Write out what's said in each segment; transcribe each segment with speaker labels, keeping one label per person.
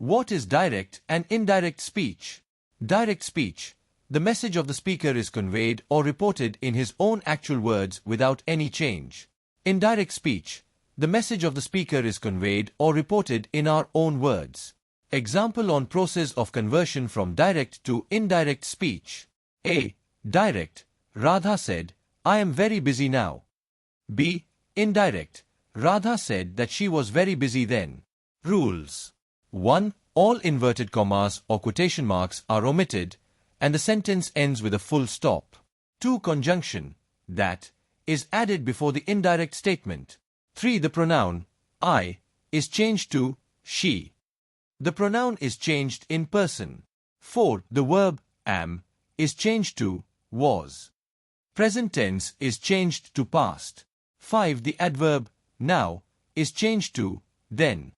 Speaker 1: What is direct and indirect speech? Direct speech. The message of the speaker is conveyed or reported in his own actual words without any change. Indirect speech. The message of the speaker is conveyed or reported in our own words. Example on process of conversion from direct to indirect speech. A. Direct. Radha said, I am very busy now. B. Indirect. Radha said that she was very busy then. Rules. 1. All inverted commas or quotation marks are omitted and the sentence ends with a full stop. 2. Conjunction, that, is added before the indirect statement. 3. The pronoun, I, is changed to she. The pronoun is changed in person. 4. The verb, am, is changed to was. Present tense is changed to past. 5. The adverb, now, is changed to then.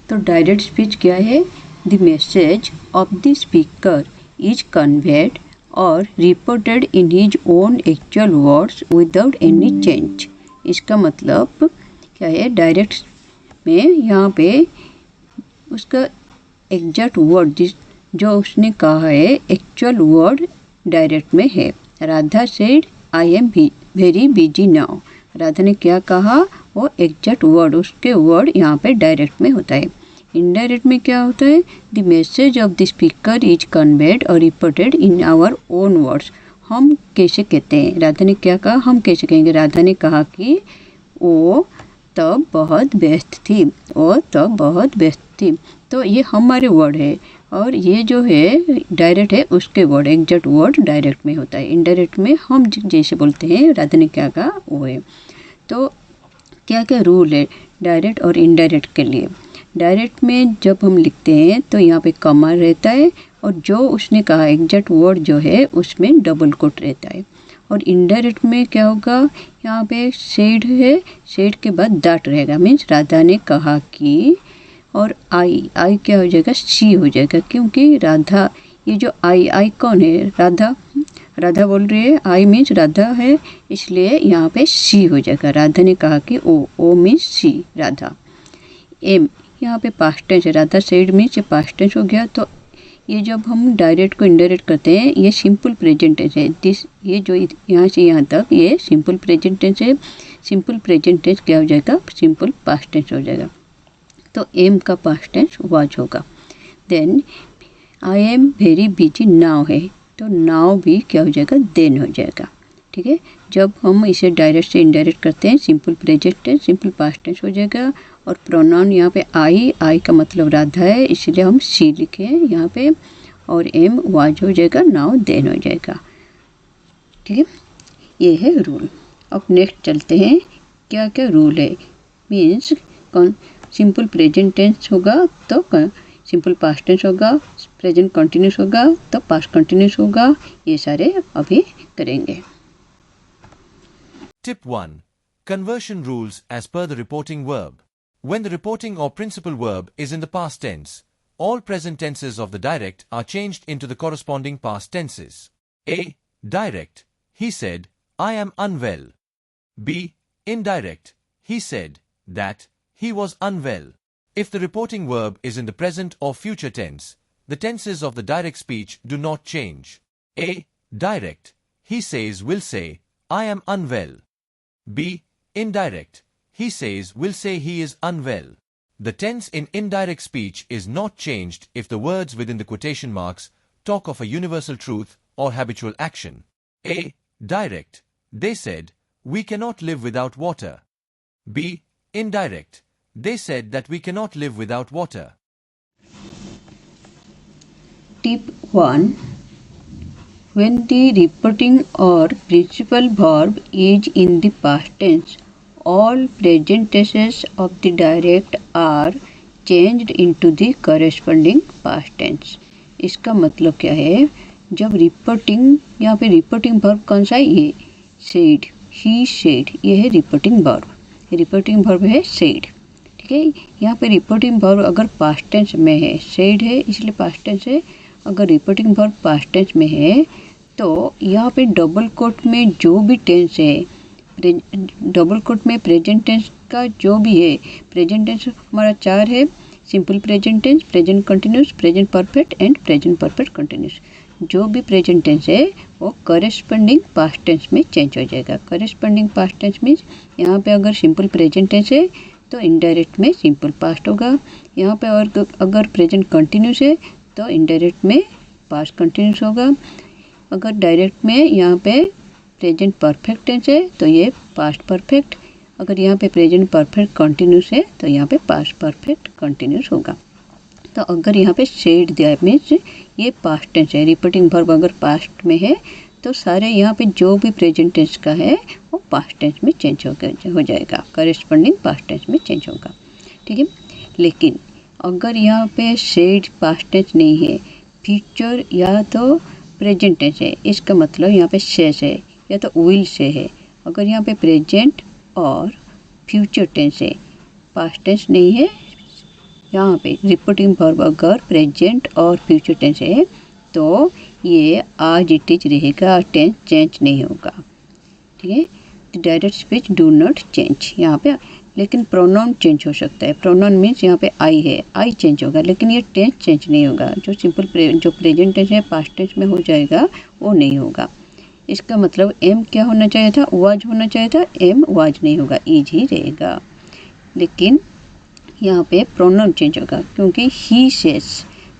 Speaker 2: तो direct speech क्या है? The message of the speaker is conveyed और reported in his own actual words without any change. इसका मतलब क्या है? Direct में यहाँ पे उसका एग्जैक्ट वर्ड जो उसने कहा है एक्चुअल वर्ड डायरेक्ट में है। Radha said I am very busy now. Radha ने क्या कहा? वो एग्जैक्ट वर्ड, उसके वर्ड यहाँ पे डायरेक्ट में होता है। इनडायरेक्ट में क्या होता है? The message of the speaker is conveyed और reported in our own words. हम कैसे कहते हैं? राधा ने क्या कहा? हम कैसे कहेंगे? राधा ने कहा कि वो तब बहुत व्यस्त थी, वो तब बहुत व्यस्त थी। तो ये हमारे वर्ड है और ये जो है डायरेक्ट है, उसके वर्ड एग्जैक्ट वर्ड डायरेक्ट में होता है। इनडायरेक्ट में हम जैसे बोलते हैं राधा ने क्या कहा वो है। तो क्या क्या रूल है डायरेक्ट और इनडायरेक्ट के लिए? डायरेक्ट में जब हम लिखते हैं तो यहाँ पे कॉमा रहता है और जो उसने कहा एग्जैक्ट वर्ड जो है उसमें डबल कोट रहता है। और इनडायरेक्ट में क्या होगा? यहाँ पे सेड है, सेड के बाद दैट रहेगा, मीन्स राधा ने कहा कि, और आई क्या हो जाएगा? सी हो जाएगा, क्योंकि राधा, ये जो आई कौन है? राधा बोल रही है, आई मीन्स राधा है, इसलिए यहाँ पे सी हो जाएगा। राधा ने कहा कि ओ मीन्स सी, राधा। एम यहाँ पे पास्ट टेंस है, राधा सेड मीन्स ये पास्ट टेंस हो गया। तो ये जब हम डायरेक्ट को इनडायरेक्ट करते हैं ये सिंपल प्रेजेंट टेंस है। ये जो यहाँ से यहाँ तक ये सिंपल प्रेजेंट टेंस है। सिंपल प्रेजेंट टेंस क्या हो जाएगा? सिंपल पास्ट टेंस हो जाएगा। तो एम का पास्ट टेंस वाज होगा। Then I am very busy now है, तो नाउ भी क्या हो जाएगा? देन हो जाएगा। ठीक है, जब हम इसे डायरेक्ट से इनडायरेक्ट करते हैं simple present tense simple past tense हो जाएगा। और प्रोनाउन यहाँ पे आई का मतलब राधा है, इसलिए हम सी लिखे हैं यहाँ पे, और एम वाज हो जाएगा, नाउ देन हो जाएगा। ठीक है, ये है रूल। अब नेक्स्ट चलते हैं, क्या क्या रूल है। मीन्स कौन सिंपल प्रेजेंट टेंस होगा तो सिंपल पास्ट टेंस होगा, प्रेजेंट कंटिन्यूस होगा तो पास्ट कंटिन्यूस होगा। ये सारे अभी करेंगे।
Speaker 1: Tip 1. Conversion rules as per the reporting verb. When the reporting or principal verb is in the past tense, all present tenses of the direct are changed into the corresponding past tenses. A. Direct. He said, I am unwell. B. Indirect. He said that he was unwell. If the reporting verb is in the present or future tense, the tenses of the direct speech do not change. A. Direct. He says will say, I am unwell. B. Indirect. He says will say he is unwell. The tense in indirect speech is not changed if the words within the quotation marks talk of a universal truth or habitual action. A. Direct. They said, we cannot live without water. B. Indirect. They said that we cannot live without water.
Speaker 2: Tip 1. When the reporting or principal verb is in the past tense, all present tenses of the direct are changed into the corresponding past tense. इसका मतलब क्या है? जब reporting, यहाँ पे reporting verb कौन सा है? ये सेड, ही सेड, ये है रिपोर्टिंग वर्ब। रिपोर्टिंग वर्ब है सेड। ठीक है, यहाँ पे रिपोर्टिंग वर्ब अगर पास्ट टेंस में है, सेड है इसलिए पास्ट टेंस है। अगर रिपोर्टिंग वर्ब पास्ट टेंस में है तो यहाँ पे डबल कोट में जो भी टेंस है, डबल कोट में प्रेजेंट टेंस इसका जो भी है प्रेजेंट टेंस हमारा 4 है, simple present tense, present continuous, present perfect and present perfect continuous. जो भी प्रेजेंट टेंस है वो करेस्पॉन्डिंग पास्ट टेंस में चेंज हो जाएगा। करेस्पॉन्डिंग पास्ट टेंस मीन्स यहाँ पे अगर सिंपल प्रेजेंट टेंस है तो इनडायरेक्ट में सिंपल पास्ट होगा। यहाँ पे और अगर प्रेजेंट कंटिन्यूस है तो इनडायरेक्ट में पास्ट कंटिन्यूस होगा। अगर डायरेक्ट में यहाँ पे प्रेजेंट परफेक्ट टेंस है तो ये पास्ट परफेक्ट। अगर यहाँ पे प्रेजेंट परफेक्ट कंटिन्यूस है तो यहाँ पे पास्ट परफेक्ट कंटिन्यूस होगा। तो अगर यहाँ पे सेड दिया है मीन्स ये पास्ट टेंस है। रिपीटिंग वर्ब अगर पास्ट में है तो सारे यहाँ पे जो भी प्रेजेंट टेंस का है वो पास्ट टेंस में चेंज हो जाएगा, करेस्पॉन्डिंग पास्ट टेंस में चेंज होगा। ठीक है, लेकिन अगर यहाँ पे सेड पास्ट टेंस नहीं है, फ्यूचर या तो प्रेजेंट टेंस है, इसका मतलब यहाँ पे शेष है या तो विल से है। अगर यहाँ पे प्रेजेंट और फ्यूचर टेंस है, पास्ट टेंस नहीं है, यहाँ पे रिपीटिंग वर्ब अगर प्रेजेंट और फ्यूचर टेंस है तो ये आज इट इज रहेगा, टेंस चेंज नहीं होगा। ठीक है, direct speech do not change यहाँ पे। लेकिन प्रोनाउन चेंज हो सकता है। प्रोनाउन मीन्स यहाँ पे आई है, आई चेंज होगा, लेकिन ये टेंस चेंज नहीं होगा। जो जो प्रेजेंट टेंस है पास्ट टेंस में हो जाएगा वो नहीं होगा। इसका मतलब एम क्या होना चाहिए था, वाज होना चाहिए था, एम वाज नहीं होगा, इज ही रहेगा। लेकिन यहाँ पे प्रोनाउन चेंज होगा क्योंकि ही सेज,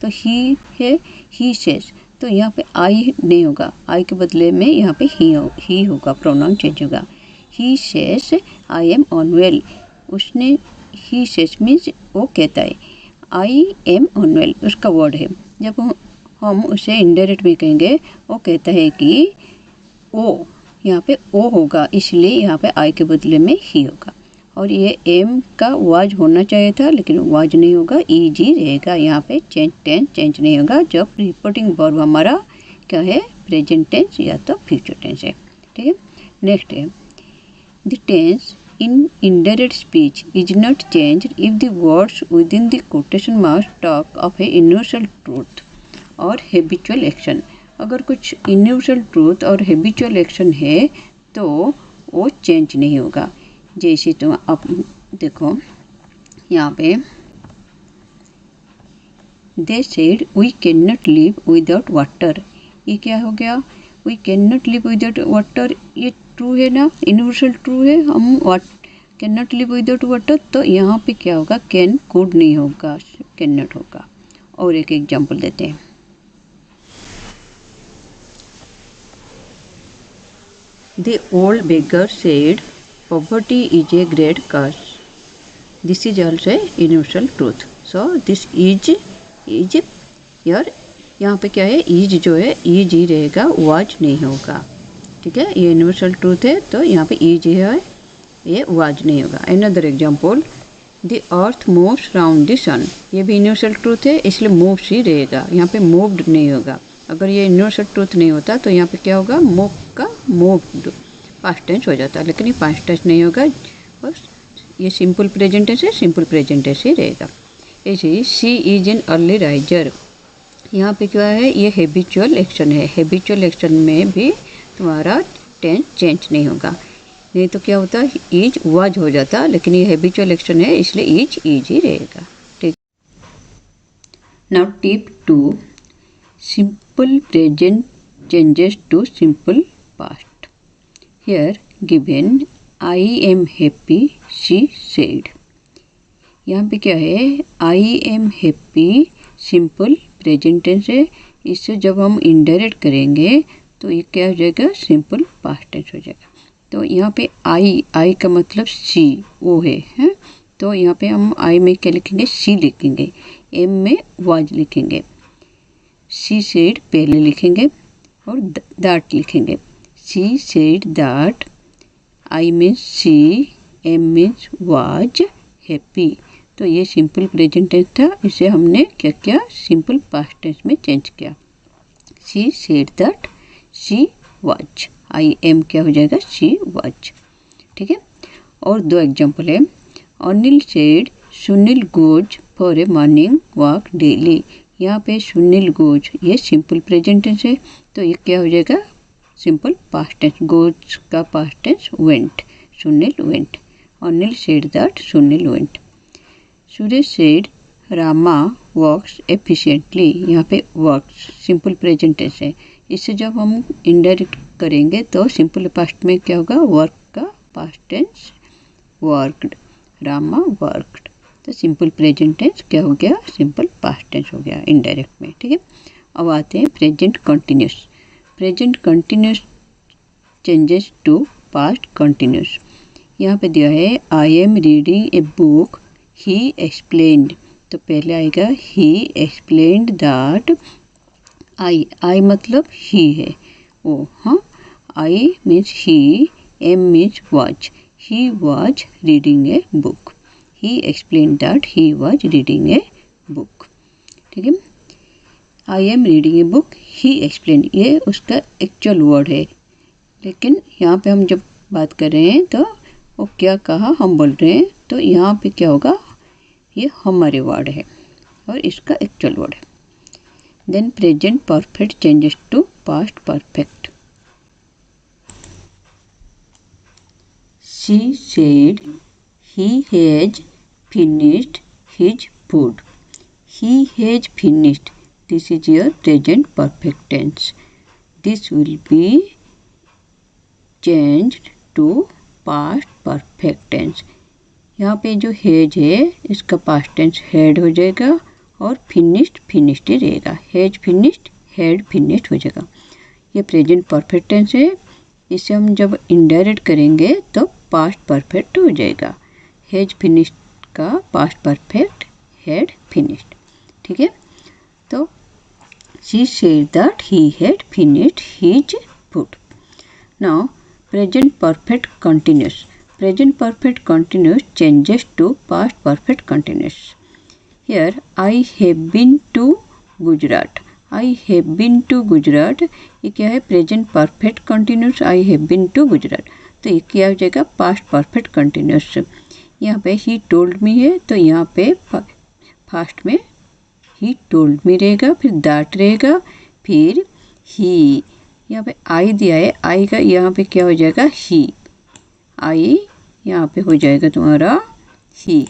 Speaker 2: तो ही है, ही सेज, तो यहाँ पे आई नहीं होगा, आई के बदले में यहाँ पे ही होगा, प्रोनाउन चेंज होगा। He says I am unwell, उसने, ही सेज मीन्स वो कहता है, आई एम अनवेल उसका वर्ड है। जब हम उसे इनडायरेक्ट में कहेंगे, वो कहता है कि ओ, यहाँ पे ओ होगा, इसलिए यहाँ पे आई के बदले में ही होगा। और ये एम का वाज होना चाहिए था लेकिन वाज नहीं होगा, ईज ही रहेगा। यहाँ पे टेंस चेंज नहीं होगा जब रिपोर्टिंग वर्ब हमारा क्या है, प्रेजेंट टेंस या तो फ्यूचर टेंस है। ठीक है, नेक्स्ट है the tense in indirect speech is not change if the words within the quotation marks talk of a universal truth और हैबिचुअल एक्शन। अगर कुछ यूनिवर्सल ट्रूथ और हैबिचुअल एक्शन है तो वो चेंज नहीं होगा। जैसे तो आप देखो यहाँ पे they said we can not live without water, ये क्या हो गया, we can not live without water, ये ट्रू है ना, यूनिवर्सल ट्रू है, हम can not live without water. तो यहाँ पे क्या होगा, कैन कुड नहीं होगा, कैन नॉट होगा। और एक एग्जांपल देते हैं, The old beggar said, poverty is a great curse. This is also a universal truth. So this is here, यहाँ पे क्या है, is जो है is ही रहेगा, was नहीं होगा। ठीक है, ये यूनिवर्सल ट्रूथ है तो यहाँ पे is है, ये was नहीं होगा। Another example, the earth moves round the sun, ये भी यूनिवर्सल ट्रूथ है इसलिए moves ही रहेगा, यहाँ पे moved नहीं होगा। अगर ये यूनिवर्सल ट्रूथ नहीं होता तो यहाँ पे क्या होगा, मूव का मूव्ड पास्ट टेंस हो जाता, लेकिन ये पास्ट टेंस नहीं होगा, बस ये सिंपल प्रेजेंट टेंस है, सिंपल प्रेजेंट टेंस ही रहेगा। ऐसे ही she is an early riser, यहाँ पे क्या है, ये हैबिचुअल एक्शन है, हैबिचुअल एक्शन में भी तुम्हारा टेंस चेंज नहीं होगा। नहीं तो क्या होता, इज वाज हो जाता, लेकिन ये हैबिचुअल एक्शन है इसलिए इज ही रहेगा। ठीक, now tip 2, simple present changes to simple past. Here given I am happy, she said. यहाँ पे क्या है, I am happy simple present tense है, इससे जब हम इनडायरेक्ट करेंगे तो ये क्या हो जाएगा, सिंपल पास्ट टेंस हो जाएगा। तो यहाँ पे आई का मतलब सी, वो है? तो यहाँ पे हम आई में क्या लिखेंगे, सी लिखेंगे, एम में वाज लिखेंगे, शी सेड पहले लिखेंगे और दैट लिखेंगे। She said that, I means she, am means was happy. तो ये सिंपल प्रेजेंट टेंस था, इसे हमने क्या किया, सिंपल पास्ट टेंस में चेंज किया। She said that she was, I am क्या हो जाएगा, शी वाज। ठीक है, और 2 एग्जाम्पल है। Anil said Sunil goes for a morning walk daily, यहाँ पे सुनील गोज ये सिंपल प्रेजेंट टेंस है तो ये क्या हो जाएगा, सिंपल पास्ट टेंस। गोज का past tense went, Sunil went. Anil said that Sunil went. Suresh said Rama works efficiently. यहाँ पे वर्क्स सिंपल प्रेजेंट टेंस है। इससे जब हम इनडायरेक्ट करेंगे तो सिंपल पास्ट में क्या होगा, वर्क का past tense worked, Rama worked. तो सिंपल प्रेजेंट टेंस क्या हो गया, सिंपल पास्ट टेंस हो गया इनडायरेक्ट में। ठीक है, अब आते हैं present continuous. Present continuous changes to past continuous. यहाँ पे दिया है I am reading a book he explained. तो पहले आएगा ही एक्सप्लेन्ड दैट। आई मतलब ही है वो, हाँ, I means he, am means was. He was reading a book. He explained that he was reading a book. ठीक है, I am reading a book, he explain, ये उसका एक्चुअल वर्ड है, लेकिन यहाँ पे हम जब बात कर रहे हैं तो वो क्या कहा हम बोल रहे हैं, तो यहाँ पे क्या होगा, ये हमारे वर्ड है और इसका एक्चुअल वर्ड है। Then present perfect changes to past perfect. She said he has finished his food. He has finished. This is your present perfect tense. This will be changed to past perfect tense. यहाँ पे जो has है इसका past tense had हो जाएगा और finished finished ही रहेगा। Has finished, had finished हो जाएगा। ये प्रेजेंट परफेक्ट टेंस है। इसे हम जब इनडायरेक्ट करेंगे तो पास्ट परफेक्ट हो जाएगा। हैज फिनिश्ड का पास्ट परफेक्ट हैड फिनिश्ड। ठीक है, तो she said that he had finished his food. Now present perfect continuous. Present perfect continuous changes to past perfect continuous. Here I have been to Gujarat. I have been to Gujarat, ये क्या है, present perfect continuous. I have been to Gujarat, तो ये क्या हो जाएगा, past perfect continuous. यहाँ पे ही टोल्ड मी है, तो यहाँ पे फास्ट में ही टोल्ड मी रहेगा, फिर दैट रहेगा, फिर ही। यहाँ पे आई दिया है, आई का यहाँ पे क्या हो जाएगा, ही। आई यहाँ पे हो जाएगा तुम्हारा ही।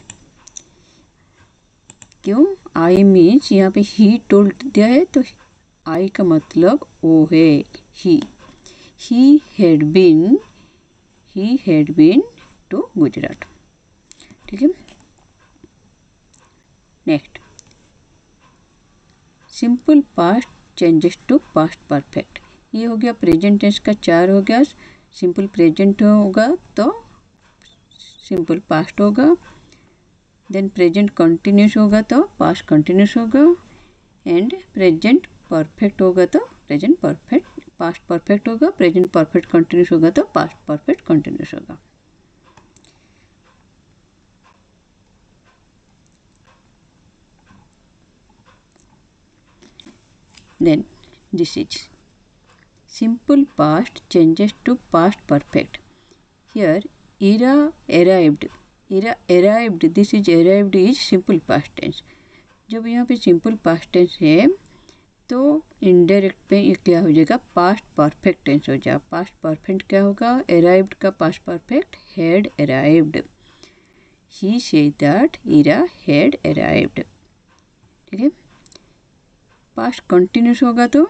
Speaker 2: क्यों, आई मीन्स यहाँ पे ही टोल्ड दिया है, तो आई का मतलब वो है ही। He had been to Gujarat. ठीक है, next simple past changes to past perfect. ये हो गया प्रेजेंट टेंस का 4 हो गया। सिंपल प्रेजेंट होगा तो सिंपल पास्ट होगा, देन प्रेजेंट कंटिन्यूस होगा तो पास्ट कंटिन्यूस होगा, एंड प्रेजेंट परफेक्ट होगा तो प्रेजेंट परफेक्ट पास्ट परफेक्ट होगा, प्रेजेंट परफेक्ट कंटिन्यूस होगा तो पास्ट परफेक्ट कंटिन्यूस होगा। Then this is simple past changes to past perfect. Here era arrived. Era arrived. This is arrived is simple past tense. जब यहाँ पे simple past tense है तो indirect पे ये क्या हो जाएगा, past perfect tense हो जाएगा। past perfect क्या होगा, arrived का past perfect had arrived. He said that Ira had arrived. ठीक है, पास्ट कंटिन्यूस होगा तो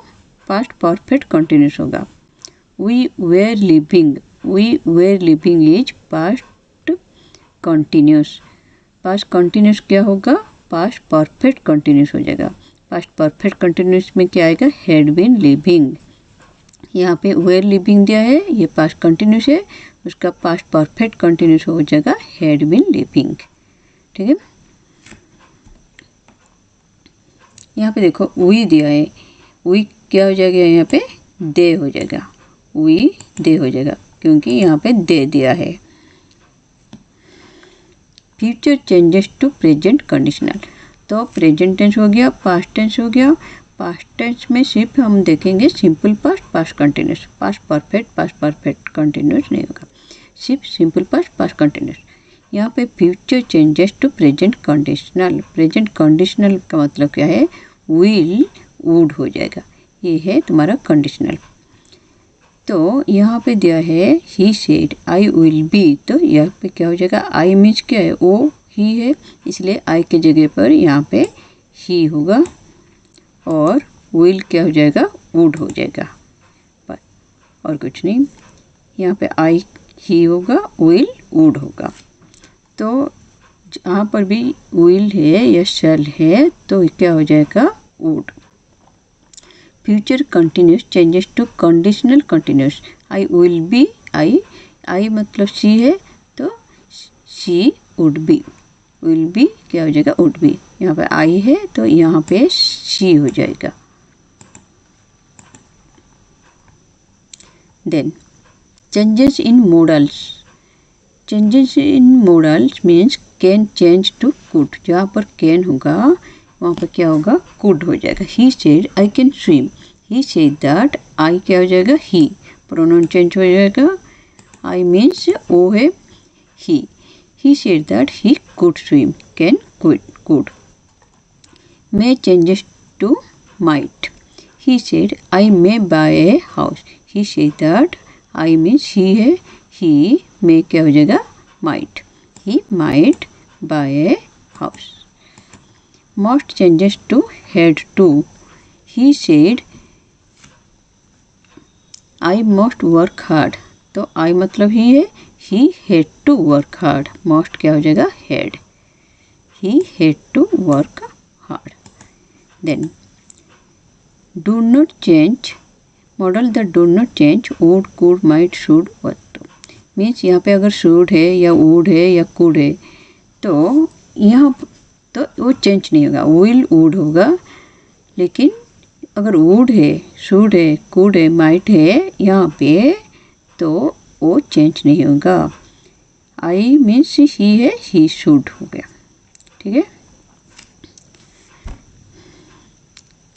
Speaker 2: पास्ट परफेक्ट कंटिन्यूस होगा। We were living is past continuous. Past continuous क्या होगा, पास्ट परफेक्ट कंटिन्यूस हो जाएगा। पास्ट परफेक्ट कंटिन्यूस में क्या आएगा, हैड बीन लिविंग। यहाँ पे वेर लिविंग दिया है, ये पास्ट कंटिन्यूस है, उसका पास्ट परफेक्ट कंटिन्यूस हो जाएगा हैड बीन लिविंग। ठीक है, यहाँ पे देखो वी दिया है, वी क्या हो जाएगा, यहाँ पे दे हो जाएगा, वी दे हो जाएगा क्योंकि यहाँ पे दे दिया है। Future changes to present conditional. तो प्रेजेंट टेंस हो गया, पास्ट टेंस हो गया। पास्ट टेंस में सिर्फ हम देखेंगे simple past, past continuous. Past perfect continuous नहीं होगा, सिर्फ सिंपल पास्ट, पास्ट कंटिन्यूस। यहाँ पे future changes to present conditional. Present conditional का मतलब क्या है, विल वुड हो जाएगा, ये है तुम्हारा कंडीशनल। तो यहाँ पे दिया है he said I will B, तो यहाँ पे क्या हो जाएगा, आई मीन्स क्या है, वो ही है, इसलिए आई के जगह पर यहाँ पे ही होगा और विल क्या हो जाएगा, वुड हो जाएगा, और कुछ नहीं। यहाँ पे आई ही होगा, विल वुड होगा। तो जहाँ पर भी विल है या शैल है तो क्या हो जाएगा, would. Future continuous changes to conditional continuous. I will be, I मतलब शी है तो she would be, will be क्या हो जाएगा, वुड बी। यहाँ पे आई है तो यहाँ पे शी हो जाएगा। Then changes in modals, changes in modals means can change to could। जहाँ पर can होगा वहाँ पर क्या होगा, could हो जाएगा। he said I can swim, he said that I क्या हो जाएगा, he, pronoun change हो जाएगा। I means वो है he said that he could swim, can could। may changes to might, he said I may buy a house, he said that I means he है, he में क्या हो जाएगा, might, he might buy a house. Must changes to had to, he said I must work hard, तो I मतलब he है, he had to work hard, must क्या हो जाएगा, had, he had to work hard. Then do not change modal the do not change would could might should what, means यहाँ पे अगर should है या वुड है या कुड है तो यहाँ तो वो चेंज नहीं होगा, विल वुड होगा। लेकिन अगर वुड है, शुड है, कुड है, माइट है यहाँ पे तो वो चेंज नहीं होगा। आई मीन्स ही है, ही शुड हो गया, ठीक है।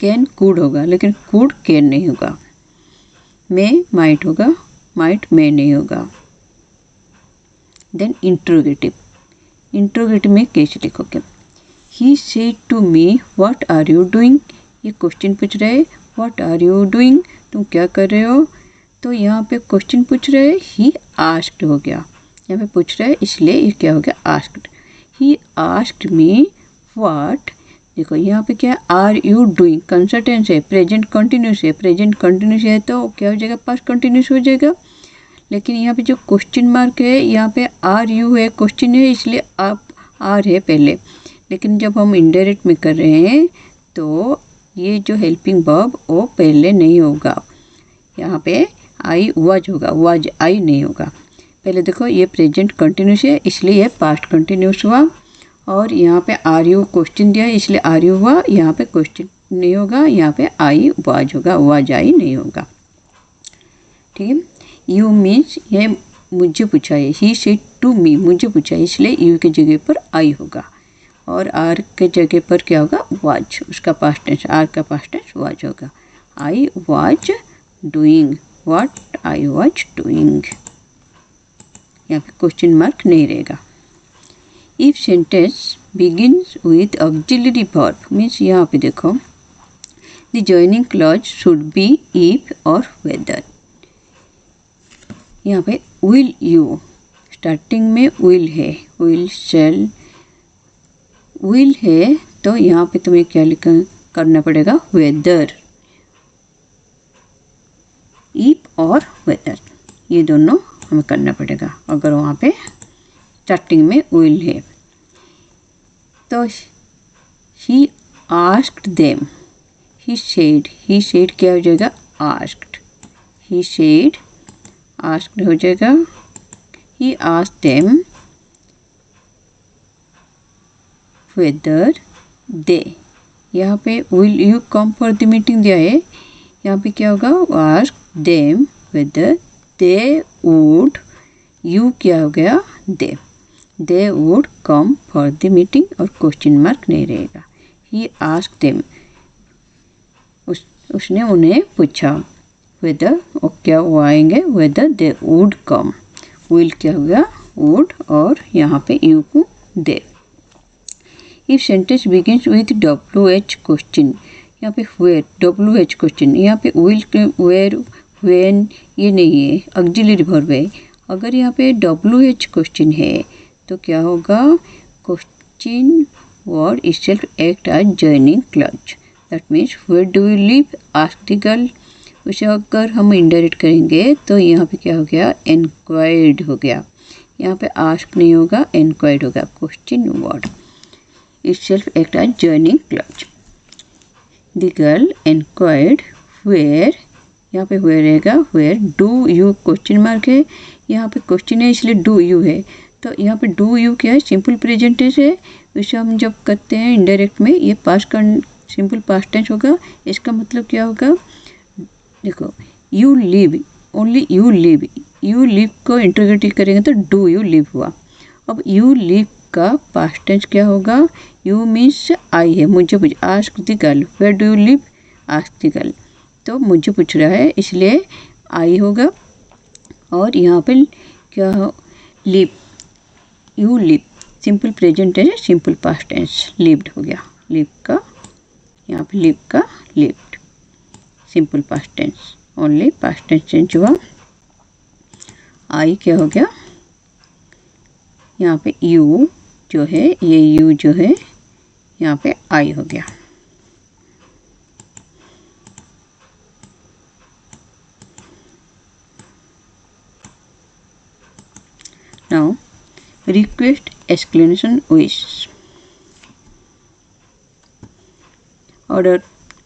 Speaker 2: कैन कुड होगा लेकिन कुड कैन नहीं होगा। में माइट होगा, माइट में नहीं होगा। देन इंट्रोगेटिव, इंट्रोगेटिव में कैसे लिखोगे, he said to me what are you doing, ये क्वेश्चन पूछ रहे, व्हाट आर यू डूइंग, तुम क्या कर रहे हो। तो यहाँ पे क्वेश्चन पूछ रहे, ही आस्क्ड हो गया, यहाँ पे पूछ रहे इसलिए ये क्या हो गया, asked. He asked me what, देखो यहाँ पे क्या है, आर यू डूइंग, कंसर्टेंस है, प्रेजेंट कंटिन्यूस है, प्रेजेंट कंटिन्यूस है तो क्या हो जाएगा, पास्ट कंटिन्यूस हो जाएगा। लेकिन यहाँ पे जो क्वेश्चन मार्क है यहाँ पे आर यू है, क्वेश्चन है इसलिए आप आर है पहले। लेकिन जब हम इनडायरेक्ट में कर रहे हैं तो ये जो हेल्पिंग वर्ब वो पहले नहीं होगा, यहाँ पे आई वाज होगा, वाज आई नहीं होगा। पहले देखो ये प्रेजेंट कंटिन्यूस है इसलिए ये पास्ट कंटिन्यूस हुआ, और यहाँ पे आर यू क्वेश्चन दिया है इसलिए आर यू हुआ, यहाँ पे क्वेश्चन नहीं होगा, यहाँ पे आई वाज होगा, वाज आई नहीं होगा, ठीक है। यू मीन्स ये मुझे पूछा है, ही सेड टू मी, मुझे पूछा है इसलिए यू के जगह पर आई होगा, और आर के जगह पर क्या होगा, वाज, उसका पास्ट टेंस, आर का पास्ट टेंस वाज होगा। I was doing, what I was doing, यहाँ पे क्वेश्चन मार्क नहीं रहेगा। If sentence begins with auxiliary verb means यहाँ पे देखो the joining clause should be if और वेदर। यहाँ पे विल यू, स्टार्टिंग में विल है, विल शैल विल है तो यहाँ पे तुम्हें क्या करना पड़ेगा, वेदर, इफ और वेदर ये दोनों हमें करना पड़ेगा। अगर वहाँ पे स्टार्टिंग में विल है तो he asked them, he said क्या हो जाएगा, आस्क्ड, ही सेड आस्क्ड हो जाएगा। He asked them whether they, यहाँ पे will you come for the meeting दिया है, यहाँ पे क्या होगा, asked them weather they would, you क्या हो गया, दे would come for the meeting, और क्वेश्चन मार्क नहीं रहेगा। ही आस्क्ड देम, उसने उन्हें पूछा, वेदर और क्या वो आएंगे, whether they would come, will क्या हो गया, वुड, और यहाँ पे यू को they. If sentence begins with WH question, यहाँ पे वेयर WH क्वेश्चन, यहाँ पे विल वेयर व्हेन ये नहीं है, ऑक्सिलरी वर्ब है। अगर यहाँ पे WH क्वेश्चन है तो क्या होगा, question word itself act as joining clause. That means where do you live, ask the girl. उसे अगर हम इनडायरेक्ट करेंगे तो यहाँ पे क्या हो गया, एनक्वायर्ड हो गया। यहाँ पे आस्क नहीं होगा, एनक्वायर्ड होगा। Question word itself act as joining clause. The girl enquired where, यहाँ पे वेयर रहेगा, where do you question mark है। यहाँ पे क्वेश्चन है इसलिए डू यू है, तो यहाँ पे डू यू क्या है, सिंपल प्रेजेंट टेंस है। इसे हम जब करते हैं इनडायरेक्ट में, ये पास्ट सिंपल पास्ट टेंस होगा। इसका मतलब क्या होगा, देखो you live, only you live, you live को इंटरोगेटिव करेंगे तो डू यू लिव हुआ। अब यू लिव का पास्ट टेंस क्या होगा, यू मीन्स आई है, मुझे पूछ, ask the girl where do you live, ask the girl, तो मुझे पूछ रहा है इसलिए आई होगा। और यहाँ पे क्या हो, live, you live simple present tense है, सिंपल पास्ट टेंस लिव्ड हो गया। लिव का यहाँ पे लिव का lived simple past tense, only past tense change हुआ। आई क्या हो गया, यहाँ पे यू जो है, ये यू जो है यहाँ पे आई हो गया। Now request, explanation, wish. Order,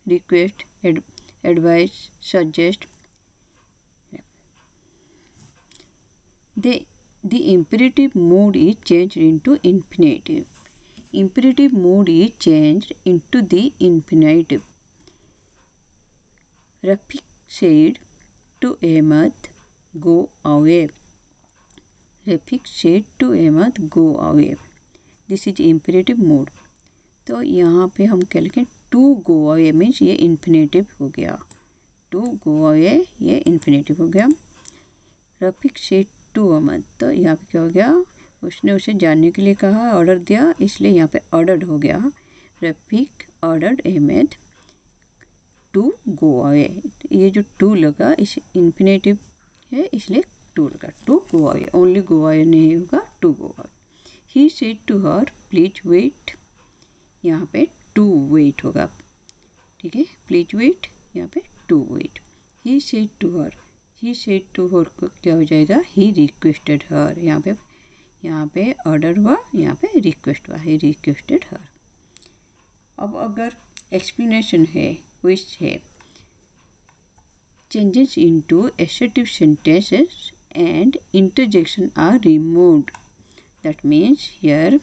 Speaker 2: request, advice, suggest. The imperative mood is changed into infinitive. Imperative mood is changed into the infinitive. Rafiq said to Ahmad, "Go away." Rafiq said to Ahmad, "Go away." This is imperative mood. तो यहाँ पे हम क्या लिखें, to go away means ये infinitive हो गया। To go away ये infinitive हो गया। रफीक said to अहमद, तो यहाँ पे क्या हो गया, उसने उसे जाने के लिए कहा, ऑर्डर दिया, इसलिए यहाँ पे ऑर्डर्ड हो गया। Rafiq ordered Ahmed to go away. ये जो टू लगा इस इन्फिनेटिव है इसलिए टू लगा, to go away, only go away नहीं होगा, to go away. He said to her please wait, यहाँ पे टू वेट होगा, ठीक है, प्लीज वेट, यहाँ पे to wait. He said to her, he said to her को क्या हो जाएगा, ही रिक्वेस्टेड हर, यहाँ पे ऑर्डर हुआ, यहाँ पे रिक्वेस्ट हुआ, ही रिक्वेस्टेड हर। अब अगर एक्सप्लेनेशन है, विश है, changes into assertive sentences and interjection are removed. That means here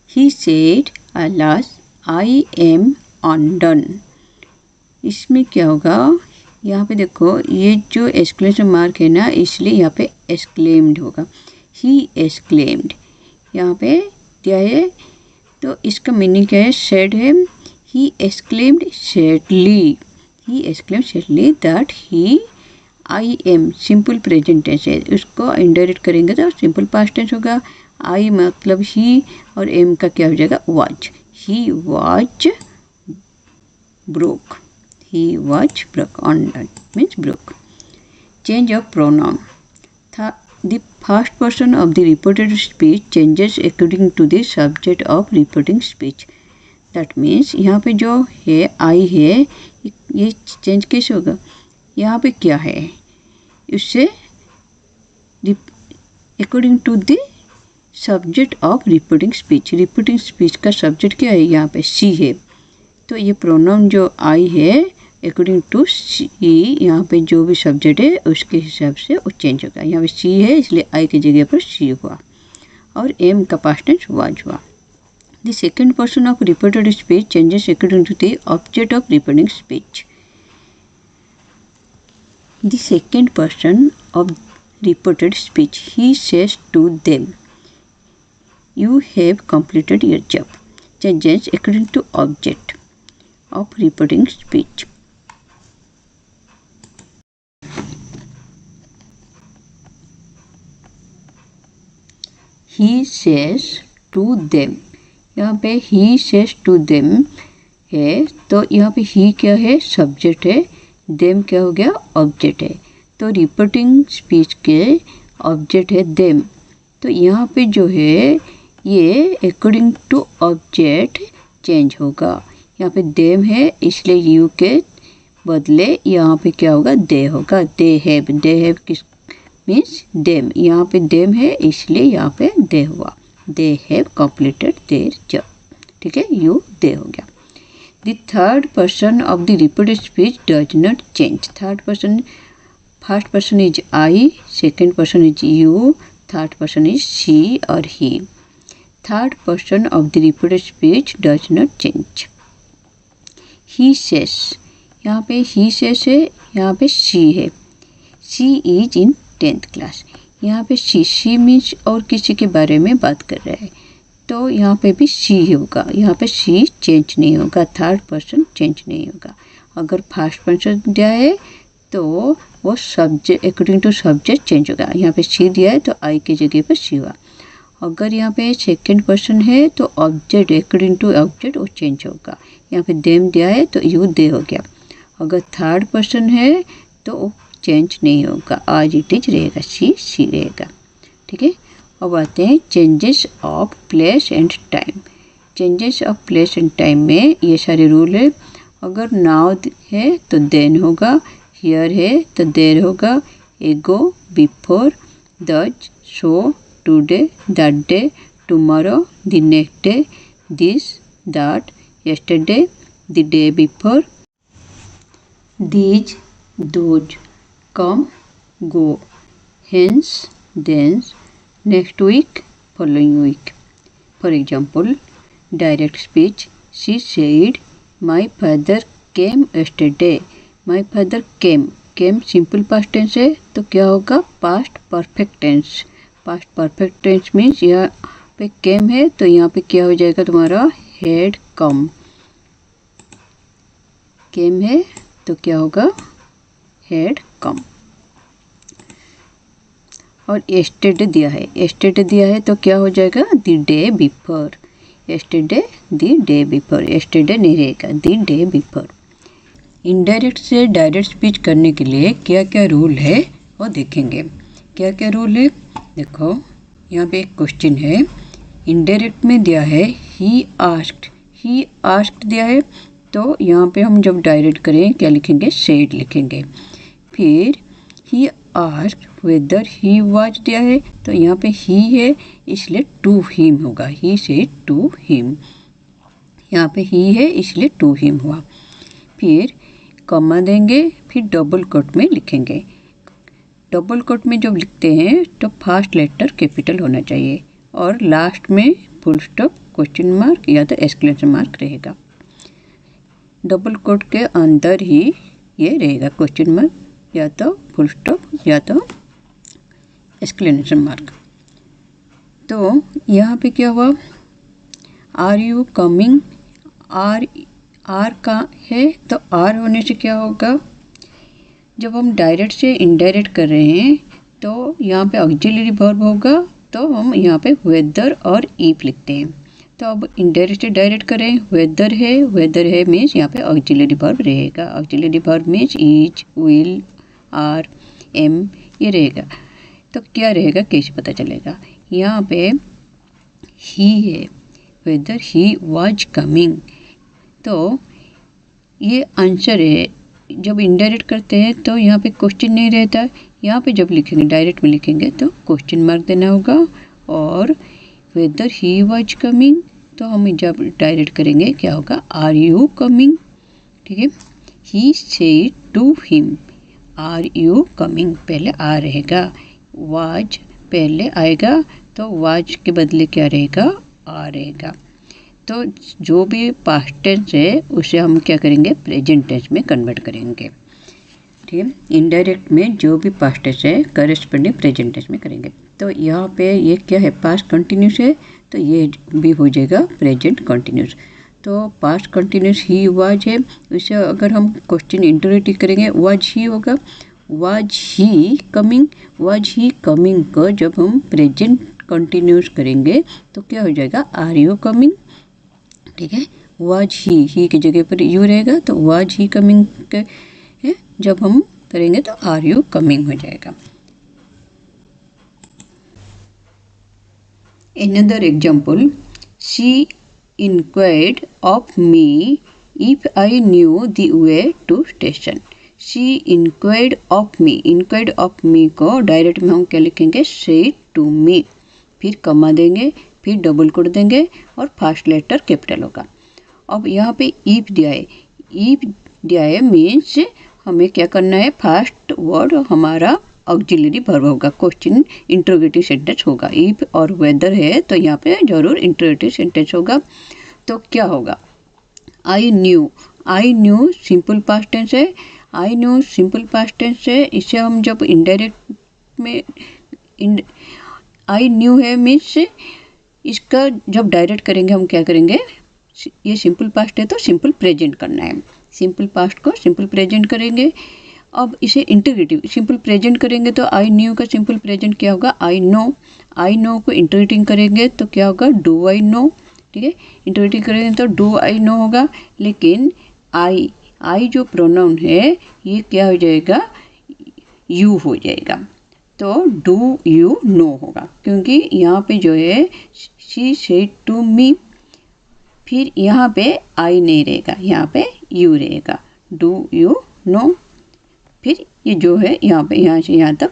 Speaker 2: he said, alas, I am undone. इसमें क्या होगा, यहाँ पे देखो ये जो एक्सक्लेमेशन मार्क है ना, इसलिए यहाँ पे एक्सक्लेम्ड होगा। ही एक्सक्लेम्ड, यहाँ पे क्या है, तो इसका मीनिंग क्या है, सेड है। He exclaimed sadly, he exclaimed sadly that he, I am simple present tense है, उसको इनडायरेक्ट करेंगे तो सिंपल पास्ट टेंस होगा। आई मतलब ही और एम का क्या हो जाएगा, was. He was broke, he was broke, undone means broke. Change of pronoun. The first person of the reported speech changes according to the subject of reporting speech. That means यहाँ पे जो है I है, ये change कैसे होगा, यहाँ पे क्या है, उससे according to the subject of reporting speech. reporting speech का सब्जेक्ट क्या है, यहाँ पे she है, तो ये प्रोनाउन जो आई है अकॉर्डिंग टू सी, यहाँ पे जो भी सब्जेक्ट है उसके हिसाब से वो चेंज होगा। यहाँ पे सी है इसलिए आई की जगह पर सी हुआ, और एम का पास्ट टेंस वाज हुआ। The second person of reported speech changes according to the object of reporting speech. The second person of reported speech, he says to them, you have completed your job, changes according to object of reporting speech. He says to them, यहाँ पे he says to them है, तो यहाँ पे ही क्या है, subject है, them क्या हो गया, ऑब्जेक्ट है। तो रिपोर्टिंग स्पीच के ऑब्जेक्ट है देम। तो यहाँ पे जो है ये अकॉर्डिंग टू ऑब्जेक्ट चेंज होगा। यहाँ पे देम है इसलिए यू के बदले यहाँ पे क्या होगा, दे होगा। दे हैव किस मीन्स देम, यहाँ पे देम है इसलिए यहाँ पे दे हुआ। They have completed their job, ठीक है, यू दे हो गया। The third person of the reported speech does not change. Third person, first person is I, second person is you, third person is she और he. Third person of the reported speech does not change. He says, यहाँ पे he cess है, यहाँ पे she है। She is in 10th class. यहाँ पे she means और किसी के बारे में बात कर रहा है, तो यहाँ पे भी शी होगा। यहाँ पे शी चेंज नहीं होगा, थर्ड पर्सन चेंज नहीं होगा। अगर फर्स्ट पर्सन दिया है तो वो subject according to subject change होगा। यहाँ पे शी दिया है तो आई की जगह पर शी हुआ। अगर यहाँ पे सेकेंड पर्सन है तो ऑब्जेक्ट अकॉर्डिंग टू ऑब्जेक्ट वो चेंज होगा। यहाँ पे देम दिया है तो यू दे हो गया। अगर थर्ड पर्सन है तो वो चेंज नहीं होगा, आज इट इज रहेगा, शी रहेगा, ठीक है। अब आते हैं changes of place and time. Changes of place and time में ये सारे रूल है। अगर नाउ है तो देन होगा, हियर है तो देर होगा, ago, before, thus, so, today, that day, tomorrow, the next day, this, that, yesterday, the day before, these, those, come, go, hence, thence, next week, following week. For example, direct speech, she said, my father came yesterday. My father came simple past tense है तो क्या होगा, past perfect tense. Past perfect tense means यहाँ पे केम है तो यहाँ पे क्या हो जाएगा तुम्हारा, हैड कम। केम है तो क्या होगा, हैड कम। और yesterday दिया है, yesterday दिया है तो क्या हो जाएगा, the day before। yesterday the day before, yesterday नहीं रहेगा, the day before। इनडायरेक्ट से डायरेक्ट स्पीच करने के लिए क्या क्या रूल है वो देखेंगे। क्या क्या रूल है, देखो यहाँ पे एक क्वेश्चन है, इनडायरेक्ट में दिया है ही आस्क्ड दिया है तो यहाँ पे हम जब डायरेक्ट करें क्या लिखेंगे, सेड लिखेंगे। फिर he asked weather he was दिया है तो यहाँ पे ही है इसलिए टू हिम होगा, ही सेड टू हिम। यहाँ पे ही है इसलिए टू हिम हुआ। फिर कॉमा देंगे, फिर डबल कोट में लिखेंगे। डबल कोट में जब लिखते हैं तो फर्स्ट लेटर कैपिटल होना चाहिए और लास्ट में फुल स्टॉप, क्वेश्चन मार्क या तो एक्सक्लेमेशन मार्क रहेगा। डबल कोट के अंदर ही ये रहेगा, क्वेश्चन मार्क या तो फुल स्टॉप या तो एक्सक्लेमेशन मार्क। तो यहाँ पे क्या हुआ, आर यू कमिंग, आर का है तो आर होने से क्या होगा, जब हम डायरेक्ट से इनडायरेक्ट कर रहे हैं तो यहाँ पे ऑक्सिलरी वर्ब होगा तो हम यहाँ पे वेदर और इफ लिखते हैं। तो अब इनडायरेक्ट से डायरेक्ट करें, वेदर है मीन्स यहाँ पे ऑक्सिलरी वर्ब रहेगा। Auxiliary verb means is, will, are, am ये रहेगा। तो क्या रहेगा कैसे पता चलेगा, यहाँ पे ही है, वेदर ही वाज कमिंग, तो ये आंसर है। जब इनडायरेक्ट करते हैं तो यहाँ पे क्वेश्चन नहीं रहता, यहाँ पे जब लिखेंगे डायरेक्ट में लिखेंगे तो क्वेश्चन मार्क देना होगा। और वेदर ही वाज कमिंग तो हम जब डायरेक्ट करेंगे क्या होगा, आर यू कमिंग, ठीक है। He said to him, are you coming पहले आ रहेगा, वाज पहले आएगा तो वाज के बदले क्या रहेगा, आ रहेगा। तो जो भी पास्ट टेंस है उसे हम क्या करेंगे, प्रेजेंट टेंस में कन्वर्ट करेंगे, ठीक है। इनडायरेक्ट में जो भी पास्ट टेंस है करेस्पॉन्डिंग प्रेजेंट टेंस में करेंगे। तो यहाँ पे ये क्या है, पास्ट कंटिन्यूस है तो ये भी हो जाएगा प्रेजेंट कंटिन्यूस। तो पास्ट कंटिन्यूस ही वाज है, इसे अगर हम क्वेश्चन इंटरोगेटिव करेंगे वाज ही होगा। वाज ही कमिंग को जब हम प्रेजेंट कंटिन्यूस करेंगे तो क्या हो जाएगा, आर यू कमिंग, ठीक है। वाज ही की जगह पर यू रहेगा तो वाज ही कमिंग है, जब हम करेंगे तो आर यू कमिंग हो जाएगा। Another example, she inquired of me if I knew the way to station. She inquired of me, inquired of me को डायरेक्ट में हम क्या लिखेंगे, said to me, फिर कमा देंगे, फिर डबल कोट देंगे और फर्स्ट लेटर कैपिटल होगा। अब यहाँ पे if दिया है, if दिया है मीन्स हमें क्या करना है, फर्स्ट वर्ड हमारा ऑक्सिलरी वर्ब होगा, क्वेश्चन इंट्रोगेटिव सेंटेंस होगा। इफ और वेदर है तो यहाँ पे जरूर इंट्रोगेटिव सेंटेंस होगा। तो क्या होगा, I knew simple past tense है, I knew simple past tense है। इसे हम जब इनडायरेक्ट में आई न्यू है मीन्स इसका जब डायरेक्ट करेंगे हम क्या करेंगे, ये सिंपल पास्ट है तो सिंपल प्रेजेंट करना है, सिंपल पास्ट को सिंपल प्रेजेंट करेंगे। अब इसे इंटीग्रेटिव सिंपल प्रेजेंट करेंगे तो आई न्यू का सिंपल प्रेजेंट क्या होगा, आई नो को इंटीग्रेटिंग करेंगे तो क्या होगा, डू आई नो। ठीक है, इंटीग्रेटिंग करेंगे तो डू आई नो होगा, लेकिन आई जो प्रोनाउन है ये क्या हो जाएगा, यू हो जाएगा, तो डू यू नो होगा, क्योंकि यहाँ पे जो है शी सेड टू मी, फिर यहाँ पे आई नहीं रहेगा, यहाँ पे यू रहेगा, डू यू नो, फिर ये जो है यहाँ पे यहाँ से यहाँ तक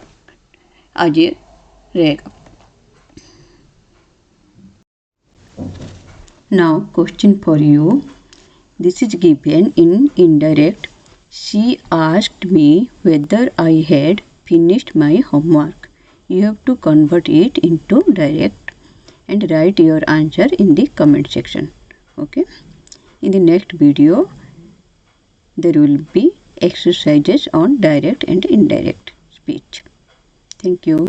Speaker 2: आज ये रहेगा। Now question for you, this is given in indirect, she asked me whether I had finished my homework. You have to convert it into direct and write your answer in the comment section. Okay, in the next video there will be exercises on direct and indirect speech. Thank you.